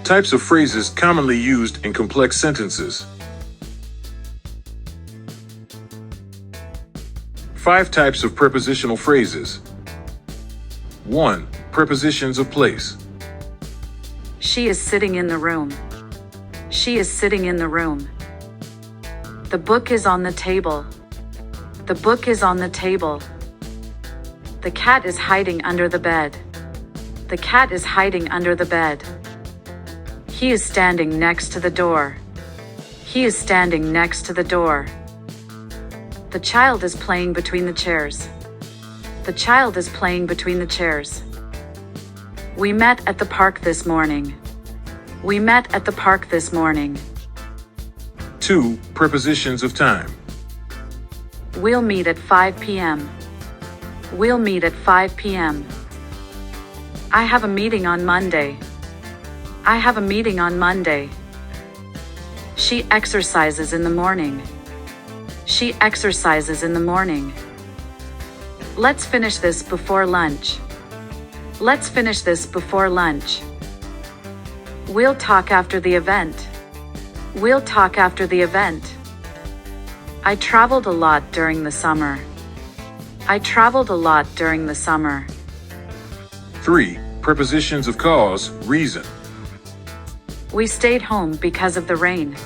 Types of phrases commonly used in complex sentences. 5 types of prepositional phrases. 1. Prepositions of place. She is sitting in the room. She is sitting in the room. The book is on the table. The book is on the table. The cat is hiding under the bed. The cat is hiding under the bed. He is standing next to the door. He is standing next to the door. The child is playing between the chairs. The child is playing between the chairs. We met at the park this morning. We met at the park this morning. 2. Prepositions of time. We'll meet at 5 p.m. We'll meet at 5 p.m. I have a meeting on Monday. I have a meeting on Monday. She exercises in the morning. She exercises in the morning. Let's finish this before lunch. Let's finish this before lunch. We'll talk after the event. We'll talk after the event. I traveled a lot during the summer. I traveled a lot during the summer. 3. Prepositions of cause, reason. We stayed home because of the rain.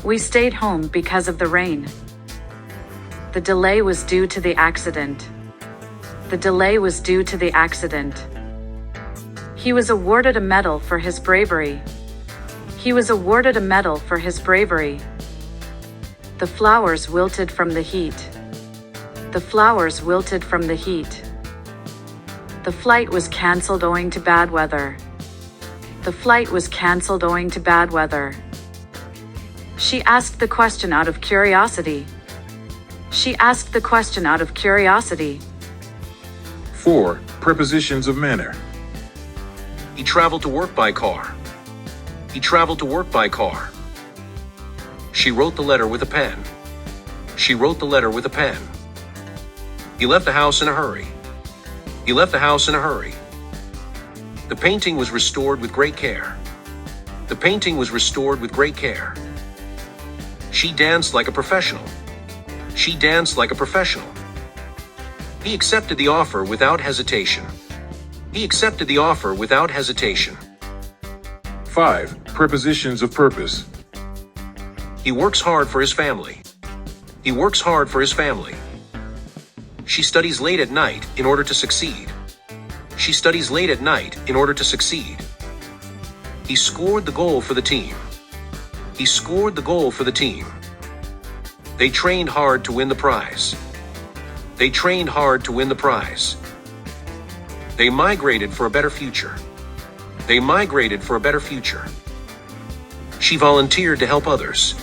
We stayed home because of the rain. The delay was due to the accident. The delay was due to the accident. He was awarded a medal for his bravery. He was awarded a medal for his bravery. The flowers wilted from the heat. The flowers wilted from the heat. The flight was cancelled owing to bad weather. The flight was cancelled owing to bad weather. She asked the question out of curiosity. She asked the question out of curiosity. 4. Prepositions of manner. He traveled to work by car. He traveled to work by car. She wrote the letter with a pen. She wrote the letter with a pen. He left the house in a hurry. He left the house in a hurry. The painting was restored with great care. The painting was restored with great care. She danced like a professional. She danced like a professional. He accepted the offer without hesitation. He accepted the offer without hesitation. 5. Prepositions of purpose. He works hard for his family. He works hard for his family. She studies late at night in order to succeed. She studies late at night in order to succeed. He scored the goal for the team. He scored the goal for the team. They trained hard to win the prize. They trained hard to win the prize. They migrated for a better future. They migrated for a better future. She volunteered to help others.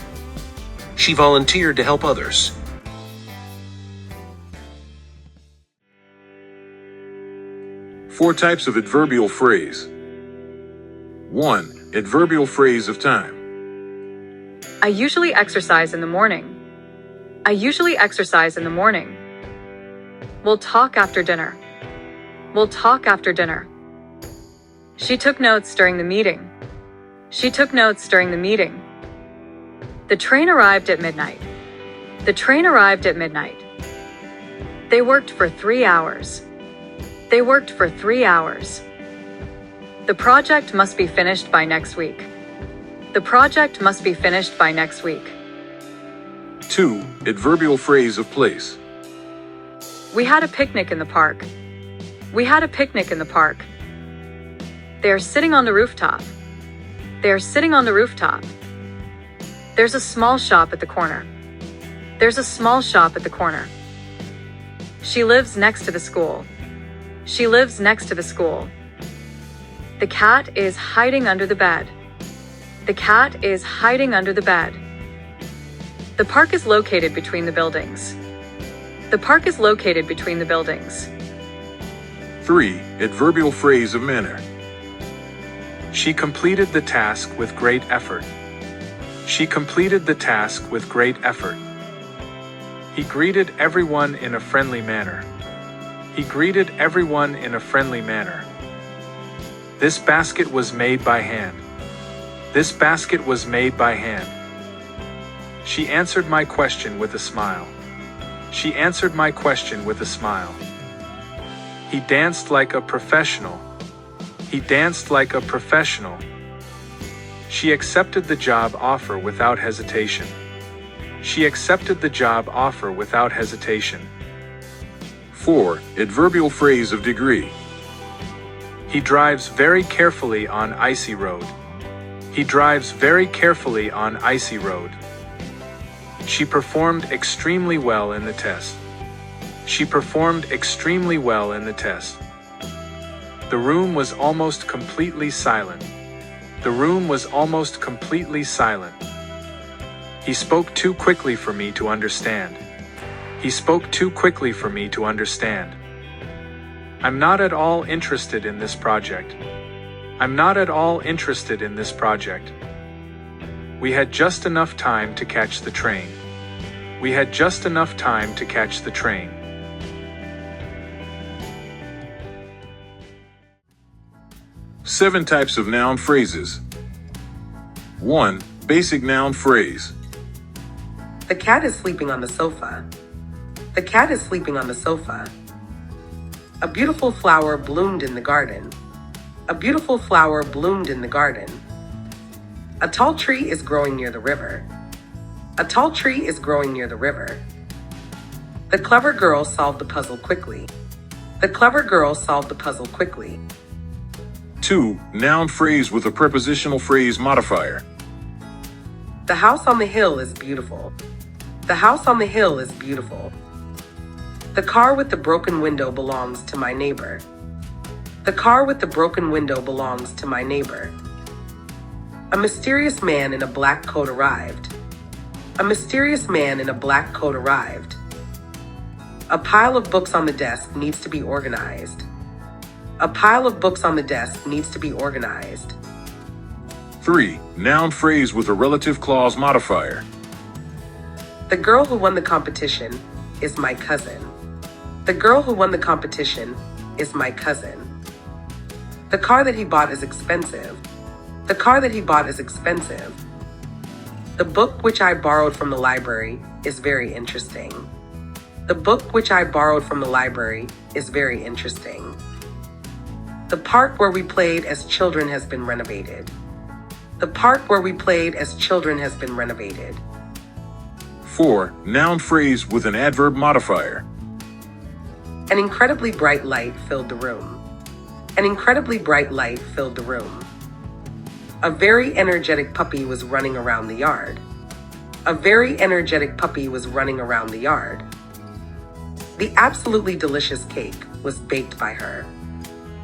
She volunteered to help others. 4 types of adverbial phrase. 1. Adverbial phrase of time. I usually exercise in the morning. I usually exercise in the morning. We'll talk after dinner. We'll talk after dinner. She took notes during the meeting. She took notes during the meeting. The train arrived at midnight. The train arrived at midnight. They worked for 3 hours. They worked for 3 hours. The project must be finished by next week. The project must be finished by next week. 2. Adverbial phrase of place. We had a picnic in the park. We had a picnic in the park. They are sitting on the rooftop. They are sitting on the rooftop. There's a small shop at the corner. There's a small shop at the corner. She lives next to the school. She lives next to the school. The cat is hiding under the bed. The cat is hiding under the bed. The park is located between the buildings. The park is located between the buildings. 3. Adverbial phrase of manner. She completed the task with great effort. She completed the task with great effort. He greeted everyone in a friendly manner. He greeted everyone in a friendly manner. This basket was made by hand. This basket was made by hand. She answered my question with a smile. She answered my question with a smile. He danced like a professional. He danced like a professional. She accepted the job offer without hesitation. She accepted the job offer without hesitation. 4. Adverbial phrase of degree. He drives very carefully on icy road. He drives very carefully on icy road. She performed extremely well in the test. She performed extremely well in the test. The room was almost completely silent. The room was almost completely silent. He spoke too quickly for me to understand. He spoke too quickly for me to understand. I'm not at all interested in this project. I'm not at all interested in this project. We had just enough time to catch the train. We had just enough time to catch the train. Seven types of noun phrases. 1. Basic noun phrase. The cat is sleeping on the sofa. The cat is sleeping on the sofa. A beautiful flower bloomed in the garden. A beautiful flower bloomed in the garden. A tall tree is growing near the river. A tall tree is growing near the river. The clever girl solved the puzzle quickly. The clever girl solved the puzzle quickly. 2. Noun phrase with a prepositional phrase modifier. The house on the hill is beautiful. The house on the hill is beautiful. The car with the broken window belongs to my neighbor. The car with the broken window belongs to my neighbor. A mysterious man in a black coat arrived. A mysterious man in a black coat arrived. A pile of books on the desk needs to be organized. A pile of books on the desk needs to be organized. 3. Noun phrase with a relative clause modifier. The girl who won the competition is my cousin. The girl who won the competition is my cousin. The car that he bought is expensive. The car that he bought is expensive. The book which I borrowed from the library is very interesting. The book which I borrowed from the library is very interesting. The park where we played as children has been renovated. The park where we played as children has been renovated. 4. Noun phrase with an adverb modifier. An incredibly bright light filled the room. An incredibly bright light filled the room. A very energetic puppy was running around the yard. A very energetic puppy was running around the yard. The absolutely delicious cake was baked by her.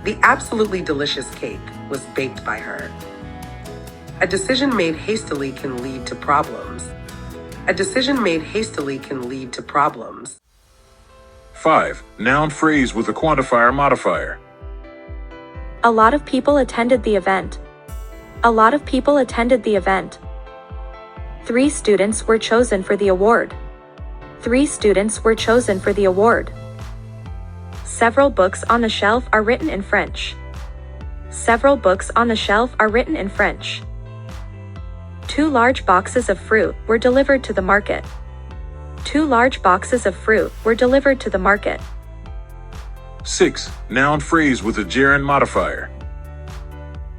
The absolutely delicious cake was baked by her. A decision made hastily can lead to problems. A decision made hastily can lead to problems. 5. Noun phrase with a quantifier modifier. A lot of people attended the event. A lot of people attended the event. 3 students were chosen for the award. 3 students were chosen for the award. Several books on the shelf are written in French. Several books on the shelf are written in French. 2 large boxes of fruit were delivered to the market. 2 large boxes of fruit were delivered to the market. 6. Noun phrase with a gerund modifier.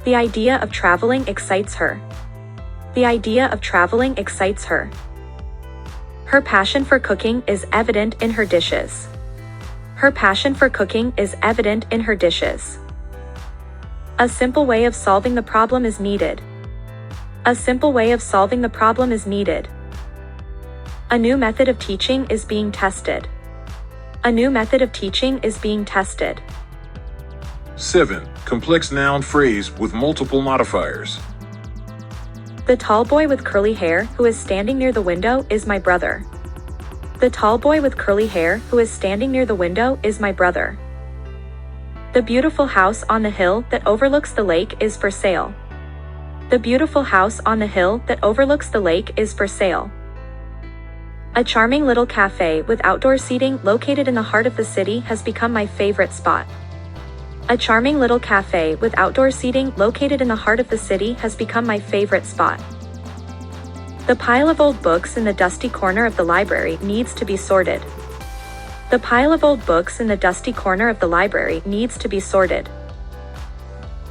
The idea of traveling excites her. The idea of traveling excites her. Her passion for cooking is evident in her dishes. Her passion for cooking is evident in her dishes. A simple way of solving the problem is needed. A simple way of solving the problem is needed. A new method of teaching is being tested. A new method of teaching is being tested. 7. Complex noun phrase with multiple modifiers. The tall boy with curly hair who is standing near the window is my brother. The tall boy with curly hair who is standing near the window is my brother. The beautiful house on the hill that overlooks the lake is for sale. The beautiful house on the hill that overlooks the lake is for sale. A charming little cafe with outdoor seating located in the heart of the city has become my favorite spot. A charming little cafe with outdoor seating located in the heart of the city has become my favorite spot. The pile of old books in the dusty corner of the library needs to be sorted. The pile of old books in the dusty corner of the library needs to be sorted.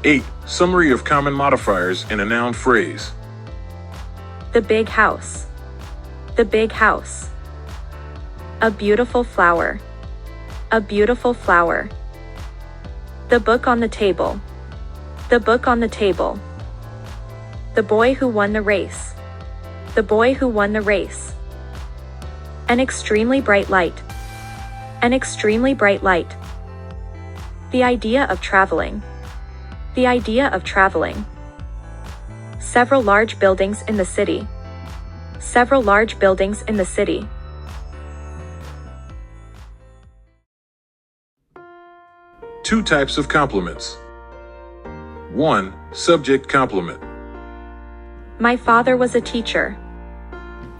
8. Summary of common modifiers in a noun phrase. The big house. The big house. A beautiful flower. A beautiful flower. The book on the table. The book on the table. The boy who won the race. The boy who won the race. An extremely bright light. An extremely bright light. The idea of traveling. The idea of traveling. Several large buildings in the city. Several large buildings in the city. Two types of compliments. 1. Subject complement. My father was a teacher.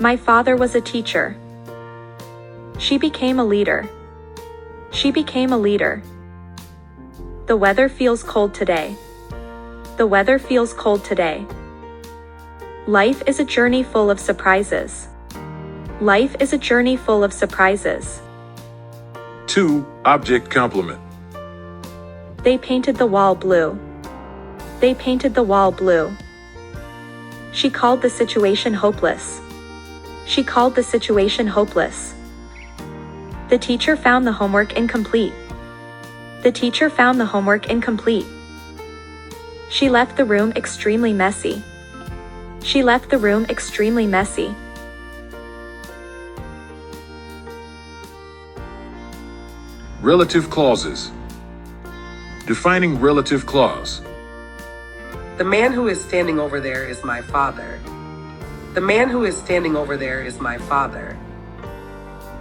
My father was a teacher. She became a leader. She became a leader. The weather feels cold today. The weather feels cold today. Life is a journey full of surprises. Life is a journey full of surprises. 2. Object complement. They painted the wall blue. They painted the wall blue. She called the situation hopeless. She called the situation hopeless. The teacher found the homework incomplete. The teacher found the homework incomplete. She left the room extremely messy. She left the room extremely messy. Relative clauses. Defining relative clause. The man who is standing over there is my father. The man who is standing over there is my father.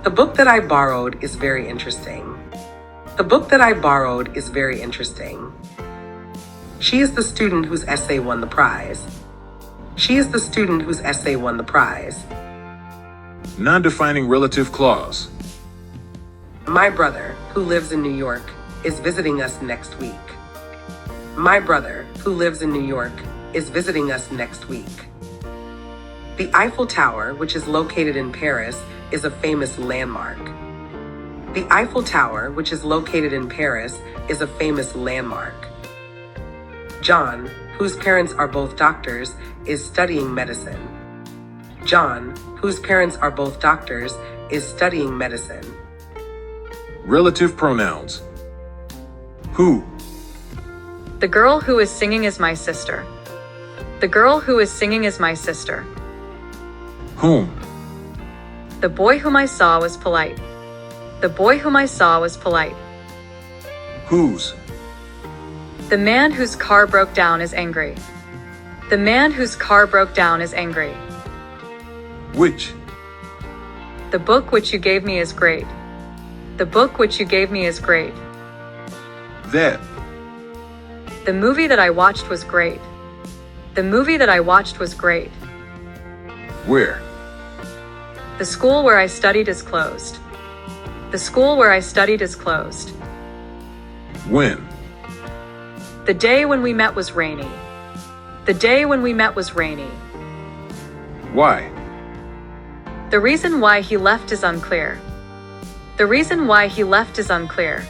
The book that I borrowed is very interesting. The book that I borrowed is very interesting. She is the student whose essay won the prize. She is the student whose essay won the prize. Non-defining relative clause. My brother, who lives in New York, is visiting us next week. My brother, who lives in New York, is visiting us next week. The Eiffel Tower, which is located in Paris, is a famous landmark. The Eiffel Tower, which is located in Paris, is a famous landmark. John, whose parents are both doctors, is studying medicine. John, whose parents are both doctors, is studying medicine. Relative pronouns. Who. The girl who is singing is my sister. The girl who is singing is my sister. Whom. The boy whom I saw was polite. The boy whom I saw was polite. Whose. The man whose car broke down is angry. The man whose car broke down is angry. Which. The book which you gave me is great. The book which you gave me is great. That. The movie that I watched was great. The movie that I watched was great. Where. The school where I studied is closed. The school where I studied is closed. When. The day when we met was rainy. The day when we met was rainy. Why. The reason why he left is unclear. The reason why he left is unclear.